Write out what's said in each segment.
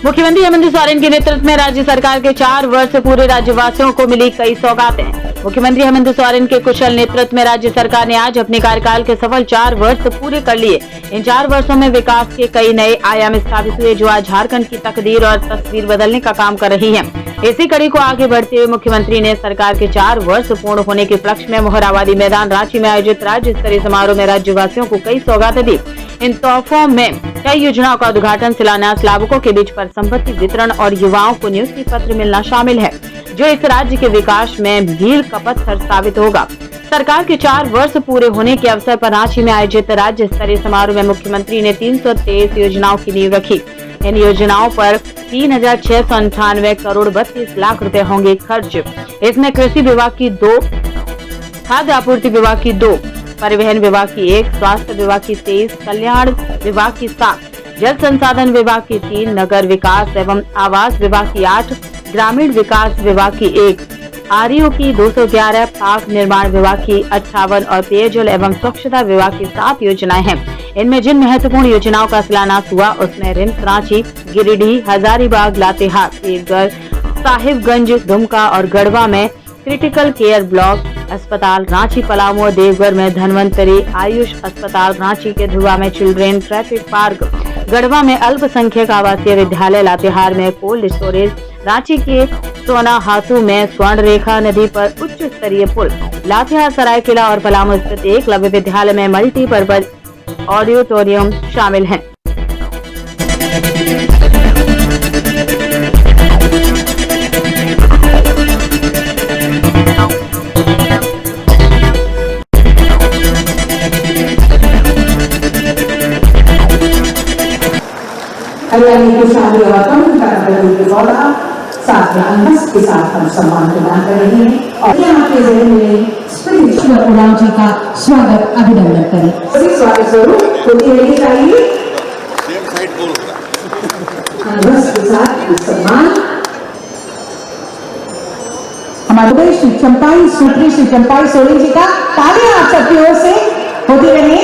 मुख्यमंत्री हेमंत सोरेन के नेतृत्व में राज्य सरकार के 4 वर्ष से पूरे राज्यवासियों को मिली कई सौगातें। मुख्यमंत्री हेमंत सोरेन के कुशल नेतृत्व में राज्य सरकार ने आज अपने कार्यकाल के सफल 4 वर्ष पूरे कर लिए। इन 4 वर्षों में विकास के कई नए आयाम स्थापित हुए जो आज झारखंड की तकदीर और तस्वीर बदलने का काम कर रही है। इसी कड़ी को आगे बढ़ते हुए मुख्यमंत्री ने सरकार के 4 वर्ष पूर्ण होने के उपलक्ष्य में मोहराबादी मैदान रांची में आयोजित राज्य स्तरीय समारोह में राज्यवासियों को कई सौगातें दी। इन तोहफों में कई योजनाओं का उद्घाटन, शिलान्यास, लाभुकों के बीच पर संपत्ति वितरण और युवाओं को नियुक्ति पत्र मिलना शामिल है, जो इस राज्य के विकास में मील का पत्थर साबित होगा। सरकार के 4 वर्ष पूरे होने के अवसर पर रांची में आयोजित राज्य स्तरीय समारोह में मुख्यमंत्री ने 323 योजनाओं की नींव रखी। इन योजनाओं पर 3,698 करोड़ 32 लाख रुपए होंगे खर्च। इसमें कृषि विभाग की 2, खाद्य आपूर्ति विभाग की 2, परिवहन विभाग की 1, स्वास्थ्य विभाग की 23, कल्याण विभाग की 7, जल संसाधन विभाग की 3, नगर विकास एवं आवास विभाग की 8, ग्रामीण विकास विभाग की 1, आरईओ की 211, पाक निर्माण विभाग की 58 और पेयजल एवं स्वच्छता विभाग की 7 योजनाएं हैं। इनमें जिन महत्वपूर्ण योजनाओं का शिलान्यास हुआ उसमें रिम्स रांची, गिरिडीह, हजारीबाग, लातेहार, देवघर, साहिबगंज, दुमका और गढ़वा में क्रिटिकल केयर ब्लॉक अस्पताल, रांची पलामू देवघर में धनवंतरी आयुष अस्पताल, रांची के धुआ में चिल्ड्रेन ट्रैफिक पार्क, गढ़वा में अल्पसंख्यक आवासीय विद्यालय, लातेहार में कोल्ड स्टोरेज, रांची के सोनाहातू में स्वर्ण रेखा नदी पर उच्च स्तरीय पुल, लातेहार, सरायकेला और पलामू स्थित एकलव्य विद्यालय में मल्टीपर्पज ऑडिटोरियम शामिल हैं। हरियाणा के शादी और के पौधा साथ में अनहस के साथ हम सम्मान प्रदान कर रहे हैं और यहाँ के जरिए में स्पिरिचुअल उड़ान जी का स्वागत अभिनंदन करें। स्वागत स्वरूप होती रहनी चाहिए अनहस के साथ सम्मान। हमारे श्री चंपाई सुप्री श्री चंपाई सोरेन जी का तालियां आप सबकी ओर से होती रहे।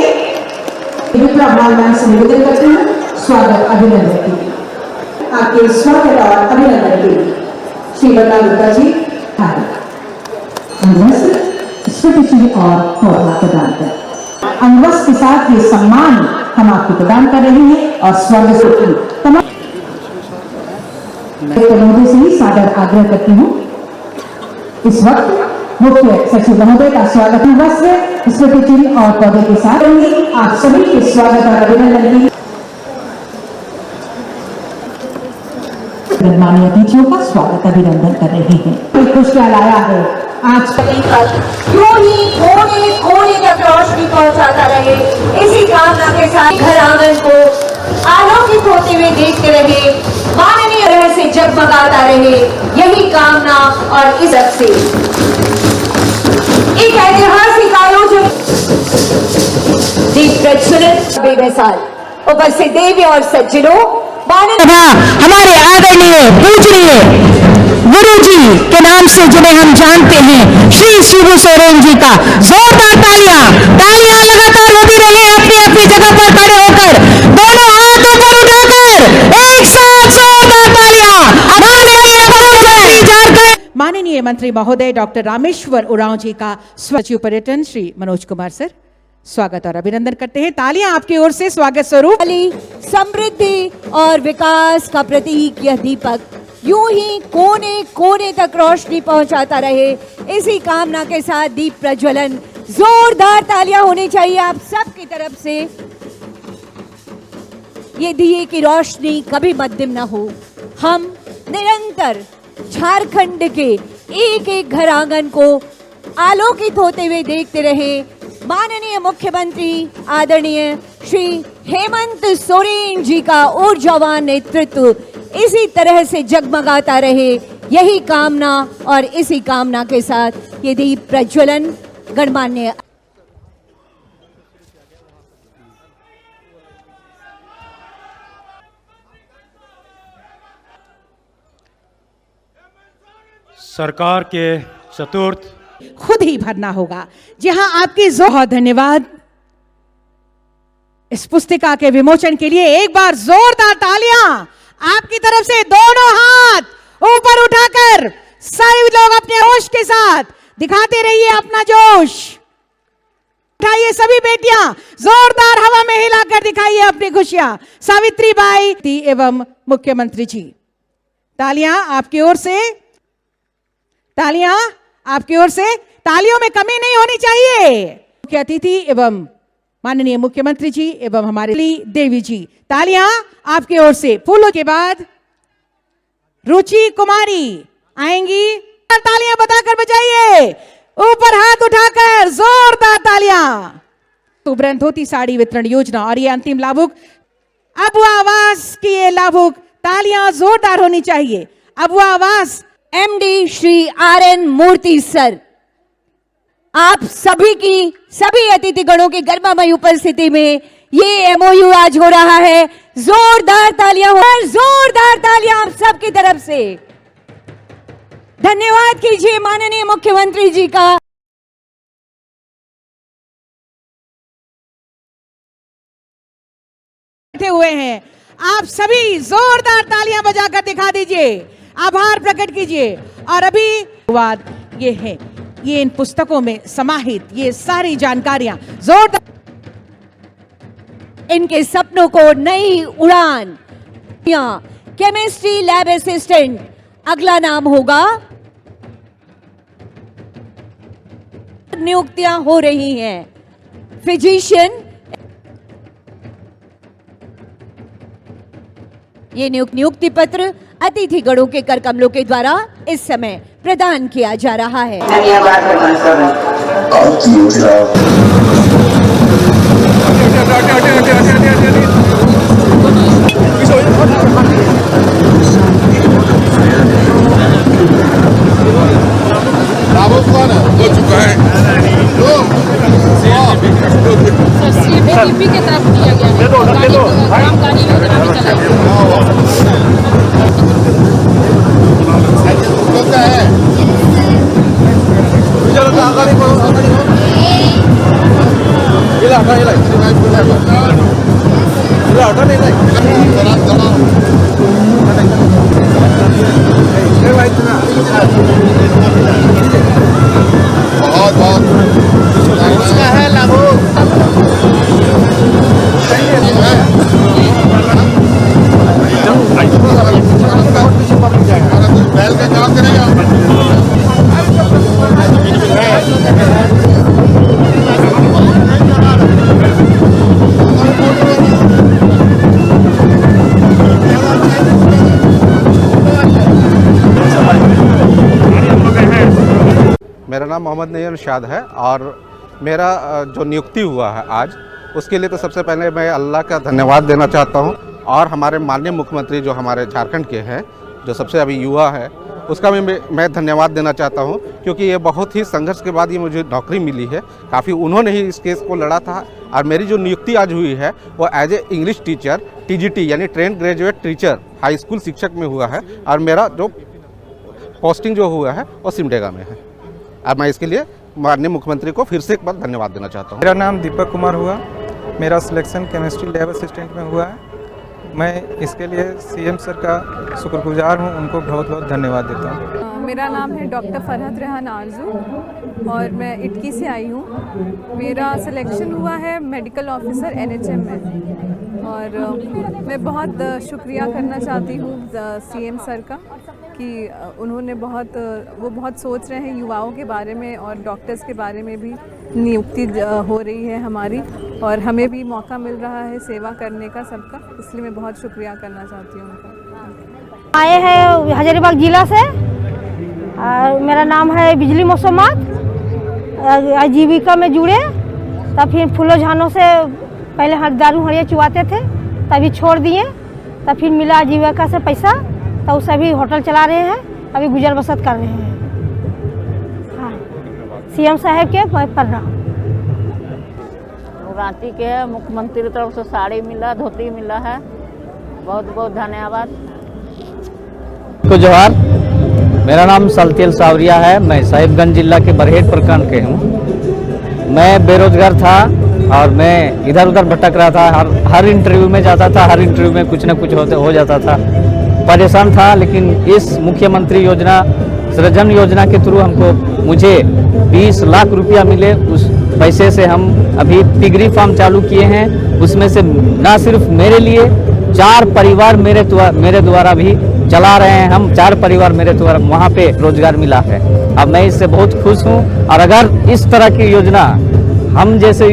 विप्लव लाल से निवेदन करते हैं स्वागत अभिनंदन की आपके स्वागत और अभिनंदन की श्री बन्ना गुप्ता जी स्मृति और पौधा प्रदान कर अनवस के साथ ये सम्मान हम आपको प्रदान कर रहे हैं और स्वागत तमाम महोदय से ही सादर आग्रह करती हूँ। इस वक्त मुख्य सचिव महोदय का स्वागत वस्त्र स्मृति चिन्ह और पौधे के साथ आप सभी के स्वागत और अभिनंदन की माननीय अतिथियों का स्वागत अभिनंदन कर रहे हैं। खुशहाल आया है आज क्यों ही कोने कोने तक रोशनी पहुंचाता रहे, इसी कामना के साथ घर आंगन को आलोकित होते हुए देखते रहे, माननीय रह से जगमगाता रहे, यही कामना और इज्जत से एक ऐतिहासिक आयोजन दीप प्रज्वलन बेमिसाल उपस्थित देवी और सज्जनों, हमारे आदरणीय पूजनीय गुरु जी के नाम से जिन्हें हम जानते हैं श्री शिबू सोरेन जी का जोरदार तालियां लगातार होती रहे। अपनी अपनी जगह पर खड़े होकर दोनों हाथ ऊपर उठाकर एक साथ जोरदार तालियां। माननीय मंत्री महोदय डॉक्टर रामेश्वर उरांव जी का सचिव पर्यटन श्री मनोज कुमार सर स्वागत और अभिनंदन करते हैं। तालियां आपकी ओर से स्वागत स्वरूप। समृद्धि और विकास का प्रतीक यह दीपक यूं ही कोने कोने तक रोशनी पहुंचाता रहे, इसी कामना के साथ दीप प्रज्वलन। जोरदार तालियां होनी चाहिए आप सब की तरफ से। ये दिए की रोशनी कभी मध्यम न हो। हम निरंतर झारखंड के एक एक घर आंगन को आलोकित होते हुए देखते रहे। माननीय मुख्यमंत्री आदरणीय श्री हेमंत सोरेन जी का ऊर्जावान नेतृत्व इसी तरह से जगमगाता रहे, यही कामना और इसी कामना के साथ ये दीप प्रज्वलन। गणमान्य सरकार के चतुर्थ खुद ही भरना होगा। जहां आपकी बहुत धन्यवाद। इस पुस्तिका के विमोचन के लिए एक बार जोरदार तालियां आपकी तरफ से दोनों हाथ ऊपर उठाकर सभी लोग अपने होश के साथ दिखाते रहिए अपना जोश। उठाइए सभी बेटियां, जोरदार हवा में हिलाकर दिखाइए अपनी खुशियां। सावित्री बाई एवं मुख्यमंत्री जी, तालियां आपकी ओर से, तालियां आपकी ओर से। तालियों में कमी नहीं होनी चाहिए। मुख्य अतिथि एवं माननीय मुख्यमंत्री जी एवं हमारे देवी जी, तालियां आपकी ओर से। फूलों के बाद रुचि कुमारी आएंगी, तालियां बताकर बजाइए, ऊपर हाथ उठाकर जोरदार तालियां। तुभ्रन धोती साड़ी वितरण योजना और ये अंतिम लाभुक अबुआ आवास की ये लाभुक, तालियां जोरदार होनी चाहिए। अबुआ आवास एमडी श्री RN मूर्ति सर, आप सभी की, सभी अतिथिगणों की गर्मामय उपस्थिति में ये MOU आज हो रहा है। जोरदार तालियां हो, जोरदार तालियां आप सबकी तरफ से। धन्यवाद कीजिए माननीय मुख्यमंत्री जी का। बैठे हुए हैं, आप सभी जोरदार तालियां बजाकर दिखा दीजिए, आभार प्रकट कीजिए। और अभी बात ये है, ये इन पुस्तकों में समाहित ये सारी जानकारियां जोरदार, इनके सपनों को नई उड़ान। केमिस्ट्री लैब असिस्टेंट अगला नाम होगा। नियुक्तियां हो रही हैं। फिजिशियन, ये नियुक्ति पत्र अतिथिगणों के कर कमलों के द्वारा इस समय प्रदान किया जा रहा है। हो चुका है CPP की तरफ दिया गया है। कामकाजी योजना भी बहुत बहुत उसका है लागू। बैल का काम करेगा। मेरा नाम मोहम्मद नईम शाद है और मेरा जो नियुक्ति हुआ है आज, उसके लिए तो सबसे पहले मैं अल्लाह का धन्यवाद देना चाहता हूं और हमारे माननीय मुख्यमंत्री जो हमारे झारखंड के हैं, जो सबसे अभी युवा है, उसका भी मैं धन्यवाद देना चाहता हूं, क्योंकि ये बहुत ही संघर्ष के बाद ये मुझे नौकरी मिली है। काफ़ी उन्होंने ही इस केस को लड़ा था और मेरी जो नियुक्ति आज हुई है वो as a English teacher TGT यानी trained graduate teacher high school शिक्षक में हुआ है और मेरा जो पोस्टिंग जो हुआ है वो सिमडेगा में है। अब मैं इसके लिए माननीय मुख्यमंत्री को फिर से एक बार धन्यवाद देना चाहता हूँ। मेरा नाम दीपक कुमार हुआ, मेरा सिलेक्शन केमिस्ट्री लैब असिस्टेंट में हुआ है। मैं इसके लिए CM सर का शुक्रगुजार हूँ, उनको बहुत बहुत धन्यवाद देता हूँ। मेरा नाम है डॉक्टर फरहत रेहान आरजू और मैं इटकी से आई हूँ। मेरा सिलेक्शन हुआ है मेडिकल ऑफिसर NHM में और मैं बहुत शुक्रिया करना चाहती हूँ CM सर का कि उन्होंने वो बहुत सोच रहे हैं युवाओं के बारे में और डॉक्टर्स के बारे में भी। नियुक्ति हो रही है हमारी और हमें भी मौका मिल रहा है सेवा करने का सबका, इसलिए मैं बहुत शुक्रिया करना चाहती हूँ उनका। आए हैं हजारीबाग जिला से और मेरा नाम है बिजली मौसमात। आजीविका में जुड़े, तब फिर फूलो झानों से पहले दारू हड़िया चुआते थे, तभी छोड़ दिए, तब फिर मिला आजीविका से पैसा, तो उसे अभी होटल चला रहे हैं, अभी गुजर बसर कर रहे हैं। हाँ, CM साहब के प्रणाम। रांची के मुख्यमंत्री की तरफ से साड़ी मिला, धोती मिला है, बहुत बहुत धन्यवाद। को जोहार, मेरा नाम सलतेल सावरिया है, मैं साहिबगंज जिला के बरहेट प्रखंड के हूँ। मैं बेरोजगार था और मैं इधर उधर भटक रहा था, हर इंटरव्यू में जाता था, हर इंटरव्यू में कुछ न कुछ हो जाता था। परेशान था, लेकिन इस मुख्यमंत्री योजना सृजन योजना के थ्रू मुझे 20 लाख रुपया मिले। उस पैसे से हम अभी पिगरी फार्म चालू किए हैं। उसमें से ना सिर्फ मेरे लिए 4 परिवार मेरे द्वारा भी चला रहे हैं। हम 4 परिवार मेरे द्वारा वहाँ पे रोजगार मिला है। अब मैं इससे बहुत खुश हूँ, और अगर इस तरह की योजना हम जैसे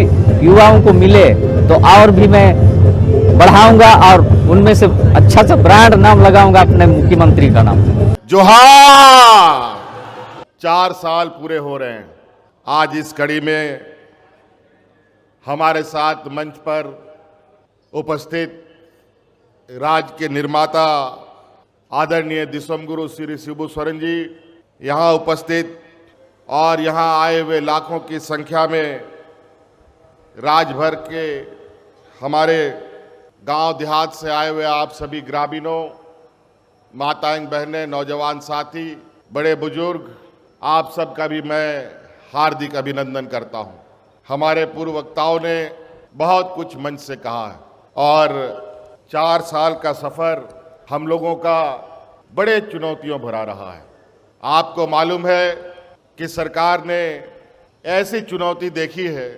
युवाओं को मिले तो और भी मैं बढ़ाऊंगा, और उनमें से अच्छा सा ब्रांड नाम लगाऊंगा अपने मुख्यमंत्री का नाम। जोहार। 4 साल पूरे हो रहे हैं। आज इस कड़ी में हमारे साथ मंच पर उपस्थित राज्य के निर्माता आदरणीय दिसंगुरु श्री शिबू सोरेन जी यहाँ उपस्थित, और यहाँ आए हुए लाखों की संख्या में राज्य भर के हमारे गांव देहात से आए हुए आप सभी ग्रामीणों, माताएं, बहनें, नौजवान साथी, बड़े बुजुर्ग, आप सबका भी मैं हार्दिक अभिनंदन करता हूं। हमारे पूर्व वक्ताओं ने बहुत कुछ मंच से कहा है, और 4 साल का सफर हम लोगों का बड़े चुनौतियों भरा रहा है। आपको मालूम है कि सरकार ने ऐसी चुनौती देखी है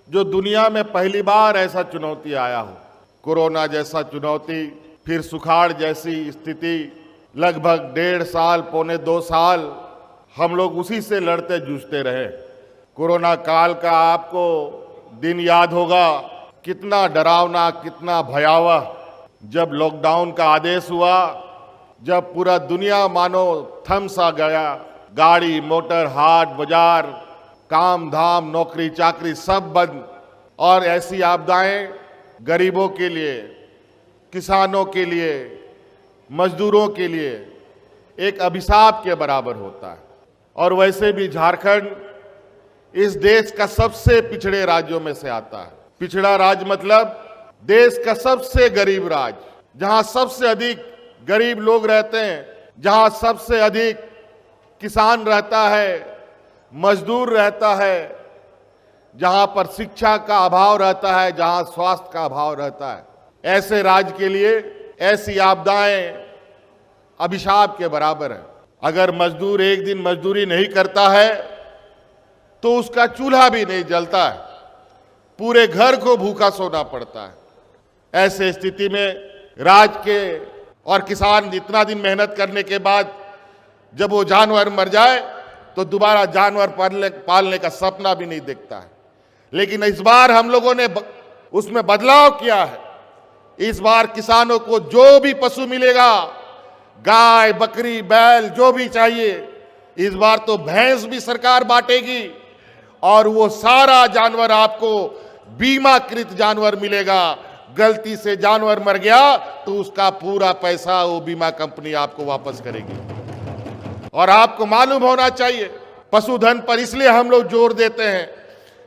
जो दुनिया में पहली बार ऐसा चुनौती आया हो। कोरोना जैसा चुनौती, फिर सुखाड़ जैसी स्थिति, लगभग 1.5 साल, पौने 2 साल हम लोग उसी से लड़ते जूझते रहे। कोरोना काल का आपको दिन याद होगा, कितना डरावना, कितना भयावह, जब लॉकडाउन का आदेश हुआ, जब पूरा दुनिया मानो थम सा गया। गाड़ी, मोटर, हाट बाजार, काम धाम, नौकरी चाकरी सब बंद, और ऐसी आपदाएं गरीबों के लिए, किसानों के लिए, मजदूरों के लिए एक अभिशाप के बराबर होता है। और वैसे भी झारखंड इस देश का सबसे पिछड़े राज्यों में से आता है। पिछड़ा राज्य मतलब देश का सबसे गरीब राज्य, जहां सबसे अधिक गरीब लोग रहते हैं, जहां सबसे अधिक किसान रहता है, मजदूर रहता है, जहां पर शिक्षा का अभाव रहता है, जहां स्वास्थ्य का अभाव रहता है। ऐसे राज्य के लिए ऐसी आपदाएं अभिशाप के बराबर है। अगर मजदूर एक दिन मजदूरी नहीं करता है तो उसका चूल्हा भी नहीं जलता है, पूरे घर को भूखा सोना पड़ता है। ऐसे स्थिति में राज्य के और किसान इतना दिन मेहनत करने के बाद जब वो जानवर मर जाए तो दोबारा जानवर पालने का सपना भी नहीं देखता है। लेकिन इस बार हम लोगों ने उसमें बदलाव किया है। इस बार किसानों को जो भी पशु मिलेगा, गाय, बकरी, बैल, जो भी चाहिए, इस बार तो भैंस भी सरकार बांटेगी, और वो सारा जानवर आपको बीमाकृत जानवर मिलेगा। गलती से जानवर मर गया तो उसका पूरा पैसा वो बीमा कंपनी आपको वापस करेगी। और आपको मालूम होना चाहिए, पशुधन पर इसलिए हम लोग जोर देते हैं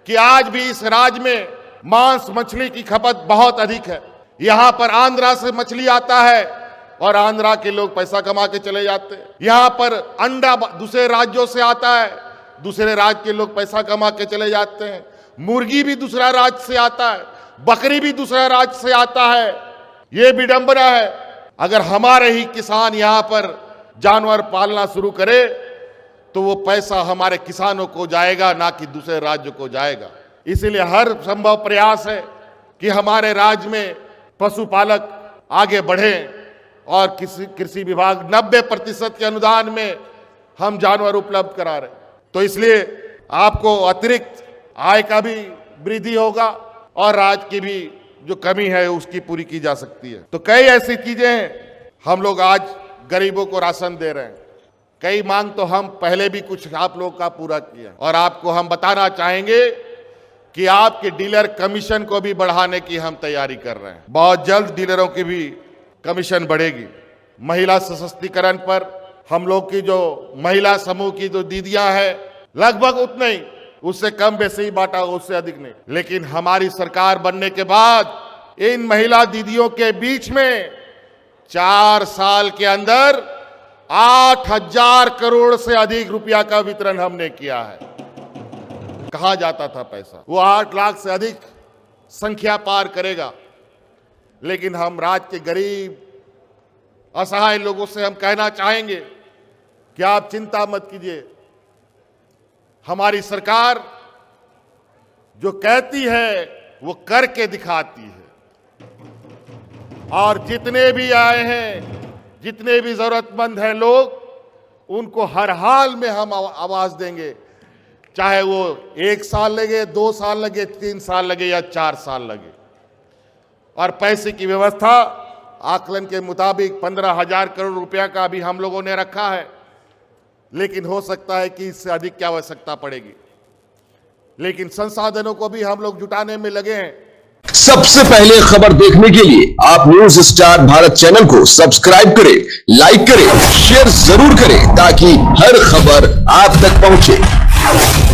कि आज भी इस राज्य में मांस मछली की खपत बहुत अधिक है। यहां पर आंध्रा से मछली आता है और आंध्रा के लोग पैसा कमा के चले जाते हैं। यहां पर अंडा दूसरे राज्यों से आता है, दूसरे राज्य के लोग पैसा कमा के चले जाते हैं। मुर्गी भी दूसरा राज्य से आता है, बकरी भी दूसरा राज्य से आता है। ये विडंबना है। अगर हमारे ही किसान यहां पर जानवर पालना शुरू करे तो वो पैसा हमारे किसानों को जाएगा, ना कि दूसरे राज्यों को जाएगा। इसीलिए हर संभव प्रयास है कि हमारे राज्य में पशुपालक आगे बढ़े, और कृषि विभाग 90% के अनुदान में हम जानवर उपलब्ध करा रहे। तो इसलिए आपको अतिरिक्त आय का भी वृद्धि होगा, और राज्य की भी जो कमी है उसकी पूरी की जा सकती है। तो कई ऐसी चीजें हैं। हम लोग आज गरीबों को राशन दे रहे हैं, कई मांग तो हम पहले भी कुछ आप लोग का पूरा किया, और आपको हम बताना चाहेंगे कि आपके डीलर कमीशन को भी बढ़ाने की हम तैयारी कर रहे हैं। बहुत जल्द डीलरों की भी कमीशन बढ़ेगी। महिला सशक्तिकरण पर हम लोग की जो महिला समूह की जो दीदियां हैं, लगभग उतने ही, उससे कम बेसी बांटा, उससे अधिक नहीं। लेकिन हमारी सरकार बनने के बाद इन महिला दीदियों के बीच में 4 साल के अंदर 8,000 करोड़ से अधिक रुपया का वितरण हमने किया है। कहां जाता था पैसा? वो 8 लाख से अधिक संख्या पार करेगा। लेकिन हम राज्य के गरीब असहाय लोगों से हम कहना चाहेंगे कि आप चिंता मत कीजिए। हमारी सरकार जो कहती है वो करके दिखाती है। और जितने भी आए हैं, जितने भी जरूरतमंद हैं लोग, उनको हर हाल में हम आवाज देंगे, चाहे वो 1 साल लगे, 2 साल लगे, 3 साल लगे या 4 साल लगे। और पैसे की व्यवस्था आकलन के मुताबिक 15,000 करोड़ रुपया का भी हम लोगों ने रखा है, लेकिन हो सकता है कि इससे अधिक की आवश्यकता पड़ेगी। लेकिन संसाधनों को भी हम लोग जुटाने में लगे हैं। सबसे पहले खबर देखने के लिए आप न्यूज स्टार भारत चैनल को सब्सक्राइब करें, लाइक करें, शेयर जरूर करें ताकि हर खबर आप तक पहुंचे।